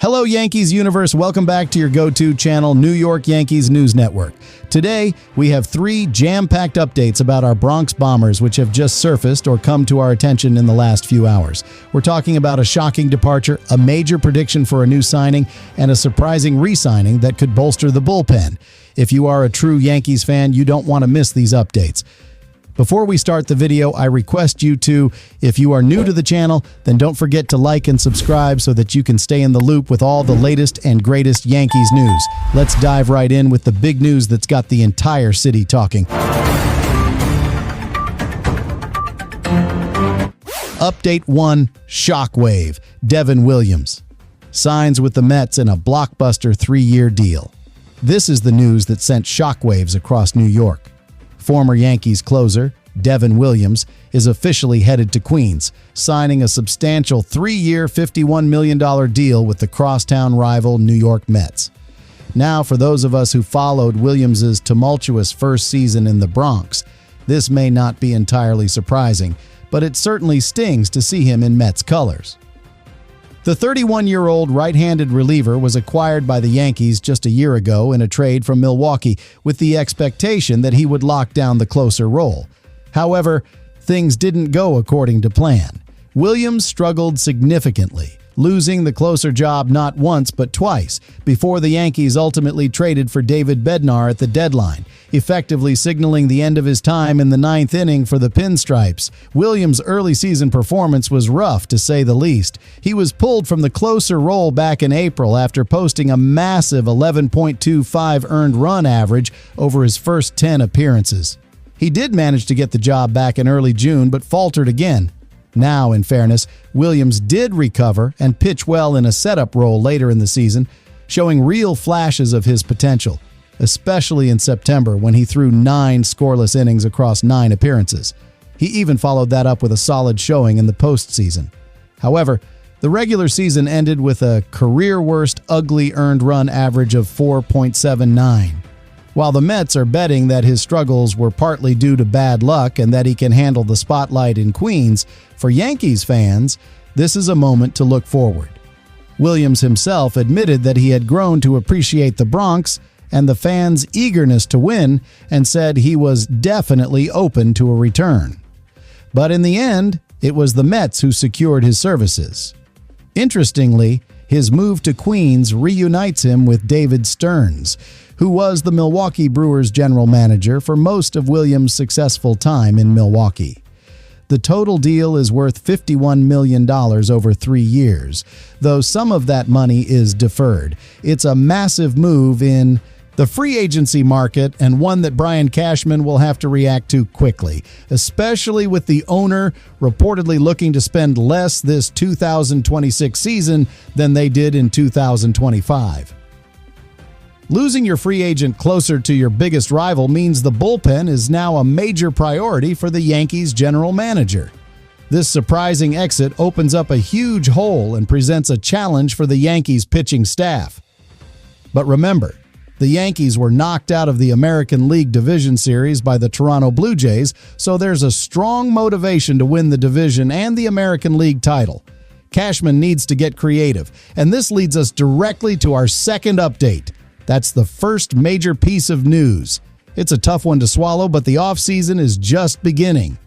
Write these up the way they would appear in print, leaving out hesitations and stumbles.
Hello, Yankees universe. Welcome back to your go-to channel, New York Yankees News Network. Today, we have 3 jam-packed updates about our Bronx Bombers, which have just surfaced or come to our attention in the last few hours. We're talking about a shocking departure, a major prediction for a new signing, and a surprising re-signing that could bolster the bullpen. If you are a true Yankees fan, you don't want to miss these updates. Before we start the video, I request you to, if you are new to the channel, then don't forget to like and subscribe so that you can stay in the loop with all the latest and greatest Yankees news. Let's dive right in with the big news that's got the entire city talking. Update 1, Shockwave. Devin Williams signs with the Mets in a blockbuster 3-year deal. This is the news that sent shockwaves across New York. Former Yankees closer, Devin Williams, is officially headed to Queens, signing a substantial 3-year, $51 million deal with the crosstown rival New York Mets. Now, for those of us who followed Williams' tumultuous first season in the Bronx, this may not be entirely surprising, but it certainly stings to see him in Mets colors. The 31-year-old right-handed reliever was acquired by the Yankees just a year ago in a trade from Milwaukee with the expectation that he would lock down the closer role. However, things didn't go according to plan. Williams struggled significantly, losing the closer job not once but twice before the Yankees ultimately traded for David Bednar at the deadline, effectively signaling the end of his time in the 9th inning for the Pinstripes. Williams' early season performance was rough, to say the least. He was pulled from the closer role back in April after posting a massive 11.25 earned run average over his first 10 appearances. He did manage to get the job back in early June, but faltered again. Now, in fairness, Williams did recover and pitch well in a setup role later in the season, showing real flashes of his potential, especially in September when he threw 9 scoreless innings across 9 appearances. He even followed that up with a solid showing in the postseason. However, the regular season ended with a career-worst ugly earned run average of 4.79. While the Mets are betting that his struggles were partly due to bad luck and that he can handle the spotlight in Queens, for Yankees fans, this is a moment to look forward. Williams himself admitted that he had grown to appreciate the Bronx and the fans' eagerness to win, and said he was definitely open to a return. But in the end, it was the Mets who secured his services. Interestingly, his move to Queens reunites him with David Stearns, who was the Milwaukee Brewers general manager for most of Williams' successful time in Milwaukee. The total deal is worth $51 million over 3 years, though some of that money is deferred. It's a massive move in the free agency market, and one that Brian Cashman will have to react to quickly, especially with the owner reportedly looking to spend less this 2026 season than they did in 2025. Losing your free agent closer to your biggest rival means the bullpen is now a major priority for the Yankees general manager. This surprising exit opens up a huge hole and presents a challenge for the Yankees pitching staff. But remember, the Yankees were knocked out of the American League Division Series by the Toronto Blue Jays, so there's a strong motivation to win the division and the American League title. Cashman needs to get creative, and this leads us directly to our second update. That's the first major piece of news. It's a tough one to swallow, but the offseason is just beginning.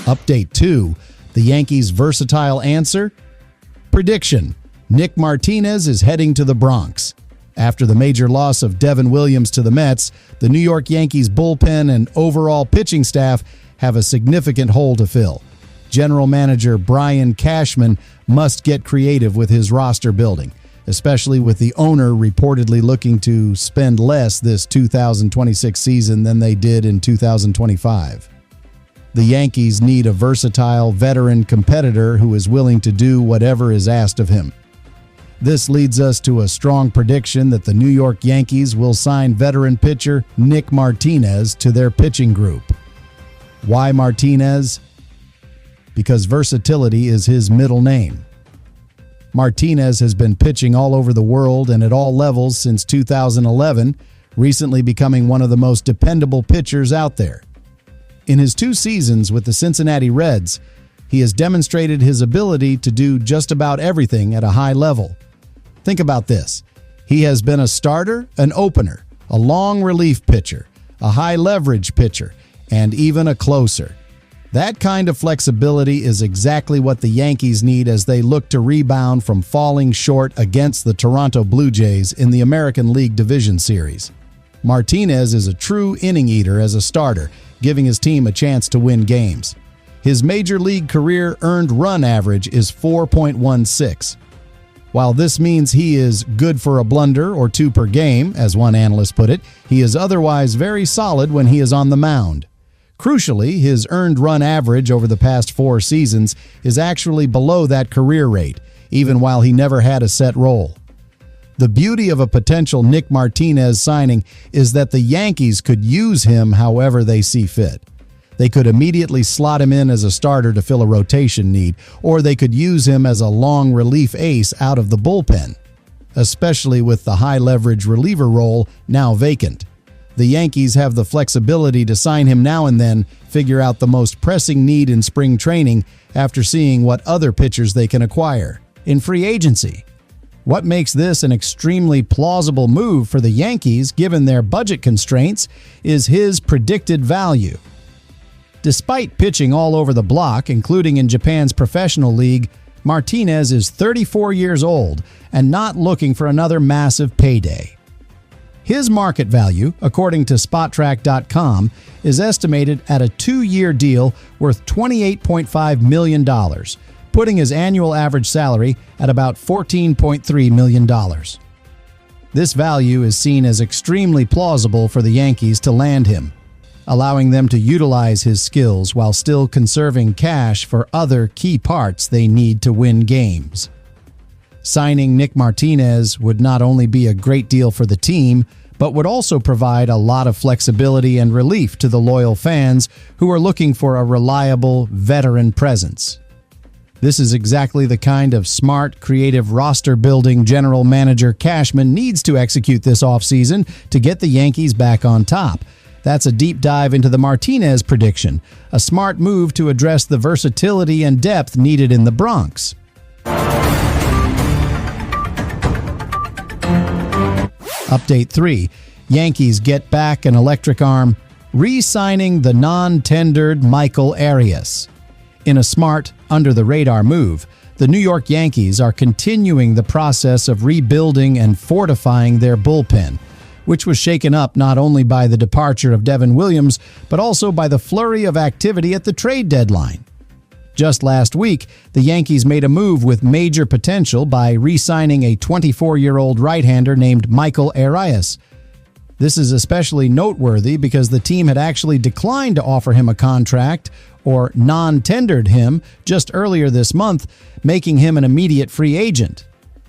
Update 2, the Yankees' versatile answer? Prediction: Nick Martinez is heading to the Bronx. After the major loss of Devin Williams to the Mets, the New York Yankees bullpen and overall pitching staff have a significant hole to fill. General manager Brian Cashman must get creative with his roster building, especially with the owner reportedly looking to spend less this 2026 season than they did in 2025. The Yankees need a versatile veteran competitor who is willing to do whatever is asked of him. This leads us to a strong prediction that the New York Yankees will sign veteran pitcher Nick Martinez to their pitching group. Why Martinez? Because versatility is his middle name. Martinez has been pitching all over the world and at all levels since 2011, recently becoming one of the most dependable pitchers out there. In his 2 seasons with the Cincinnati Reds, he has demonstrated his ability to do just about everything at a high level. Think about this. He has been a starter, an opener, a long relief pitcher, a high leverage pitcher, and even a closer. That kind of flexibility is exactly what the Yankees need as they look to rebound from falling short against the Toronto Blue Jays in the American League Division Series. Martinez is a true inning eater as a starter, giving his team a chance to win games. His major league career earned run average is 4.16. While this means he is good for a blunder or two per game, as one analyst put it, he is otherwise very solid when he is on the mound. Crucially, his earned run average over the past 4 seasons is actually below that career rate, even while he never had a set role. The beauty of a potential Nick Martinez signing is that the Yankees could use him however they see fit. They could immediately slot him in as a starter to fill a rotation need, or they could use him as a long relief ace out of the bullpen, especially with the high-leverage reliever role now vacant. The Yankees have the flexibility to sign him now and then, figure out the most pressing need in spring training after seeing what other pitchers they can acquire in free agency. What makes this an extremely plausible move for the Yankees, given their budget constraints, is his predicted value. Despite pitching all over the block, including in Japan's professional league, Martinez is 34 years old and not looking for another massive payday. His market value, according to Spotrac.com, is estimated at a 2-year deal worth $28.5 million, putting his annual average salary at about $14.3 million. This value is seen as extremely plausible for the Yankees to land him, allowing them to utilize his skills while still conserving cash for other key parts they need to win games. Signing Nick Martinez would not only be a great deal for the team, but would also provide a lot of flexibility and relief to the loyal fans who are looking for a reliable veteran presence. This is exactly the kind of smart, creative roster-building general manager Cashman needs to execute this offseason to get the Yankees back on top. That's a deep dive into the Martinez prediction, a smart move to address the versatility and depth needed in the Bronx. Update 3. Yankees get back an electric arm, re-signing the non-tendered Michael Arias. In a smart, under-the-radar move, the New York Yankees are continuing the process of rebuilding and fortifying their bullpen, which was shaken up not only by the departure of Devin Williams, but also by the flurry of activity at the trade deadline. Just last week, the Yankees made a move with major potential by re-signing a 24-year-old right-hander named Michael Arias. This is especially noteworthy because the team had actually declined to offer him a contract or non-tendered him just earlier this month, making him an immediate free agent.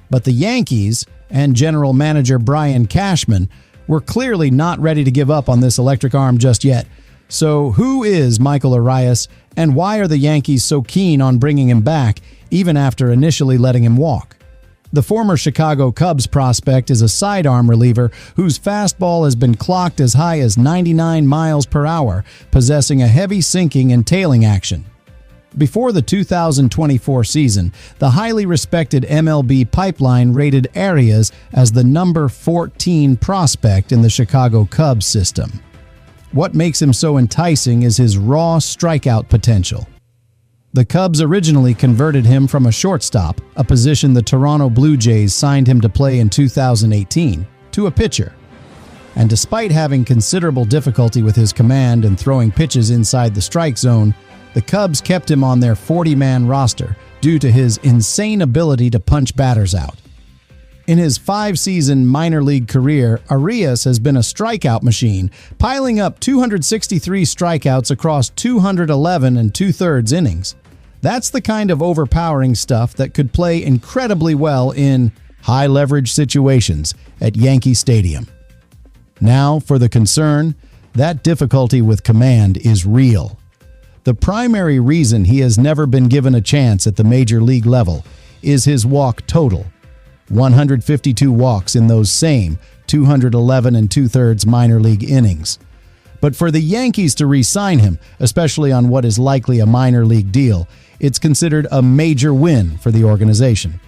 But the Yankees and general manager Brian Cashman were clearly not ready to give up on this electric arm just yet. So who is Michael Arias, and why are the Yankees so keen on bringing him back, even after initially letting him walk? The former Chicago Cubs prospect is a sidearm reliever whose fastball has been clocked as high as 99 miles per hour, possessing a heavy sinking and tailing action. Before the 2024 season, the highly respected MLB Pipeline rated Arias as the number 14 prospect in the Chicago Cubs system. What makes him so enticing is his raw strikeout potential. The Cubs originally converted him from a shortstop, a position the Toronto Blue Jays signed him to play in 2018, to a pitcher. And despite having considerable difficulty with his command and throwing pitches inside the strike zone, the Cubs kept him on their 40-man roster due to his insane ability to punch batters out. In his 5-season minor league career, Arias has been a strikeout machine, piling up 263 strikeouts across 211 and 2/3 innings. That's the kind of overpowering stuff that could play incredibly well in high-leverage situations at Yankee Stadium. Now, for the concern, that difficulty with command is real. The primary reason he has never been given a chance at the major league level is his walk total. 152 walks in those same 211 and 2/3 minor league innings. But for the Yankees to re-sign him, especially on what is likely a minor league deal, it's considered a major win for the organization.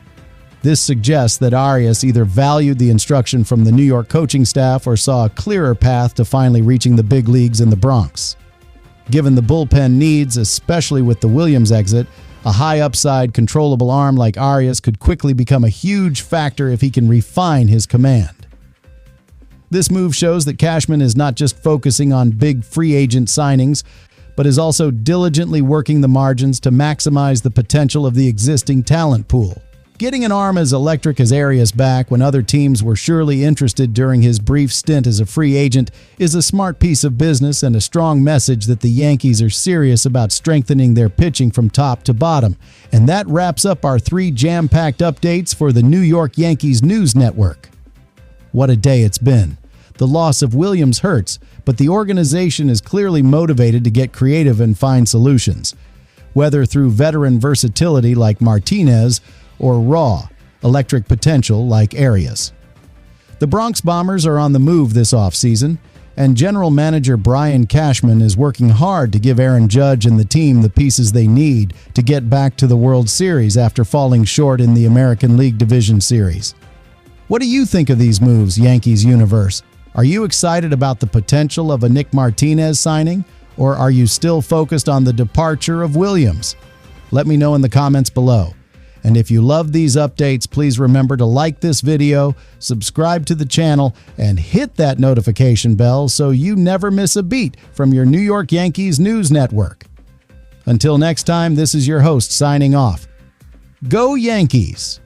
This suggests that Arias either valued the instruction from the New York coaching staff or saw a clearer path to finally reaching the big leagues in the Bronx. Given the bullpen needs, especially with the Williams exit, a high-upside, controllable arm like Arias could quickly become a huge factor if he can refine his command. This move shows that Cashman is not just focusing on big free agent signings, but is also diligently working the margins to maximize the potential of the existing talent pool. Getting an arm as electric as Arias back when other teams were surely interested during his brief stint as a free agent is a smart piece of business and a strong message that the Yankees are serious about strengthening their pitching from top to bottom. And that wraps up our 3 jam-packed updates for the New York Yankees News Network. What a day it's been. The loss of Williams hurts, but the organization is clearly motivated to get creative and find solutions, whether through veteran versatility like Martinez or raw, electric potential like Arias. The Bronx Bombers are on the move this offseason, and general manager Brian Cashman is working hard to give Aaron Judge and the team the pieces they need to get back to the World Series after falling short in the American League Division Series. What do you think of these moves, Yankees universe? Are you excited about the potential of a Nick Martinez signing, or are you still focused on the departure of Williams? Let me know in the comments below. And if you love these updates, please remember to like this video, subscribe to the channel, and hit that notification bell so you never miss a beat from your New York Yankees News Network. Until next time, this is your host signing off. Go Yankees!